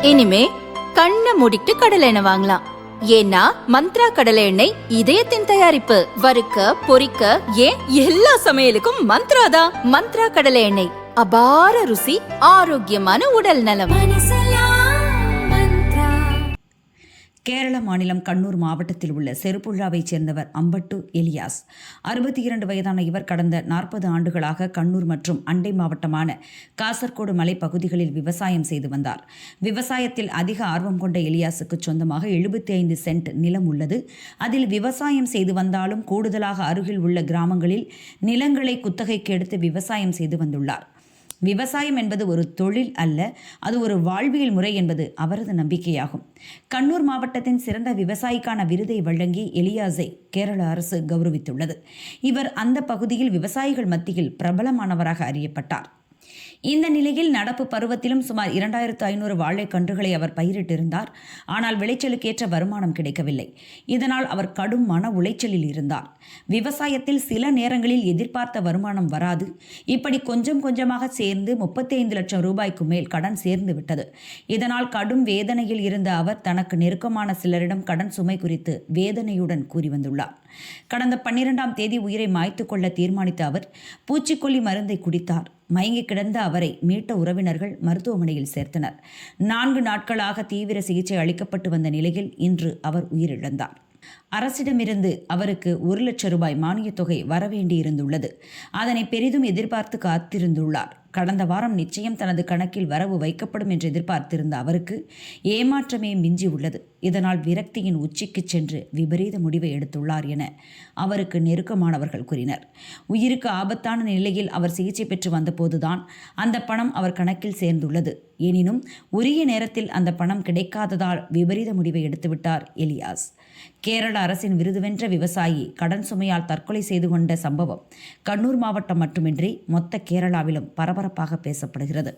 இனிமே கண்ணை மூடிட்டு கடலை எண்ணெய் வாங்கலாம். ஏன்னா மந்த்ரா கடலை எண்ணெய் இதயத்தின் தயாரிப்பு. வறுக்க பொரிக்க ஏன் எல்லா சமையலுக்கும் மந்த்ரா தான். மந்த்ரா கடலை எண்ணெய், அபார ருசி, ஆரோக்கியமான உடல் நலம். கேரள மாநிலம் கண்ணூர் மாவட்டத்தில் உள்ள செருப்புழாவைச் சேர்ந்தவர் அம்பட்டு எலியாஸ். 62 வயதான இவர் கடந்த 40 ஆண்டுகளாக கண்ணூர் மற்றும் அண்டை மாவட்டமான காசர்கோடு மலைப்பகுதிகளில் விவசாயம் செய்து வந்தார். விவசாயத்தில் அதிக ஆர்வம் கொண்ட எலியாஸுக்கு சொந்தமாக 75 சென்ட் நிலம் உள்ளது. அதில் விவசாயம் செய்து வந்தாலும் கூடுதலாக அருகில் உள்ள கிராமங்களில் நிலங்களை குத்தகைக்கு எடுத்து விவசாயம் செய்து வந்துள்ளார். விவசாயம் என்பது ஒரு தொழில் அல்ல, அது ஒரு வாழ்வியல் முறை என்பது அவரது நம்பிக்கையாகும். கண்ணூர் மாவட்டத்தின் சிறந்த விவசாயிக்கான விருதை வழங்கி எலியாஸை கேரள அரசு கௌரவித்துள்ளது. இவர் அந்த பகுதியில் விவசாயிகள் மத்தியில் பிரபலமானவராக அறியப்பட்டார். இந்த நிலையில் நடப்பு பருவத்திலும் சுமார் 2500 வாழைக்கன்றுகளை அவர் பயிரிட்டிருந்தார். ஆனால் விளைச்சலுக்கேற்ற வருமானம் கிடைக்கவில்லை. இதனால் அவர் கடும் மன உளைச்சலில் இருந்தார். விவசாயத்தில் சில நேரங்களில் எதிர்பார்த்த வருமானம் வராது. இப்படி கொஞ்சம் கொஞ்சமாக சேர்ந்து 35 லட்சம் ரூபாய்க்கு மேல் கடன் சேர்ந்து விட்டது. இதனால் கடும் வேதனையில் இருந்த அவர் தனக்கு நெருக்கமான சிலரிடம் கடன் சுமை குறித்து வேதனையுடன் கூறி வந்துள்ளார். கடந்த 12ஆம் தேதி உயிரை மாய்த்து கொள்ள தீர்மானித்த அவர் பூச்சிக்கொல்லி மருந்தை குடித்தார். மயங்கி கிடந்த அவரை மீட்ட உறவினர்கள் மருத்துவமனையில் சேர்த்தனர். 4 நாட்களாக தீவிர சிகிச்சை அளிக்கப்பட்டு வந்த நிலையில் இன்று அவர் உயிரிழந்தார். அரசிடமிருந்து அவருக்கு 1 லட்சம் ரூபாய் மானியத் தொகை வரவேண்டியிருந்துள்ளது. அதனை பெரிதும் எதிர்பார்த்து காத்திருந்துள்ளார். கடந்த வாரம் நிச்சயம் தனது கணக்கில் வரவு வைக்கப்படும் என்று எதிர்பார்த்திருந்த அவருக்கு ஏமாற்றமே மிஞ்சி உள்ளது. இதனால் விரக்தியின் உச்சிக்கு சென்று விபரீத முடிவை எடுத்துள்ளார் என அவருக்கு நெருக்கமானவர்கள் கூறினர். உயிருக்கு ஆபத்தான நிலையில் அவர் சிகிச்சை பெற்று வந்தபோதுதான் அந்த பணம் அவர் கணக்கில் சேர்ந்துள்ளது. எனினும் உரிய நேரத்தில் அந்த பணம் கிடைக்காததால் விபரீத முடிவை எடுத்துவிட்டார் எலியாஸ். கேரள அரசின் விருது வென்ற விவசாயி கடன் சுமையால் தற்கொலை செய்து கொண்ட சம்பவம் கண்ணூர் மாவட்டம் மட்டுமின்றி மொத்த கேரளாவிலும் பரபரப்பாக பேசப்படுகிறது.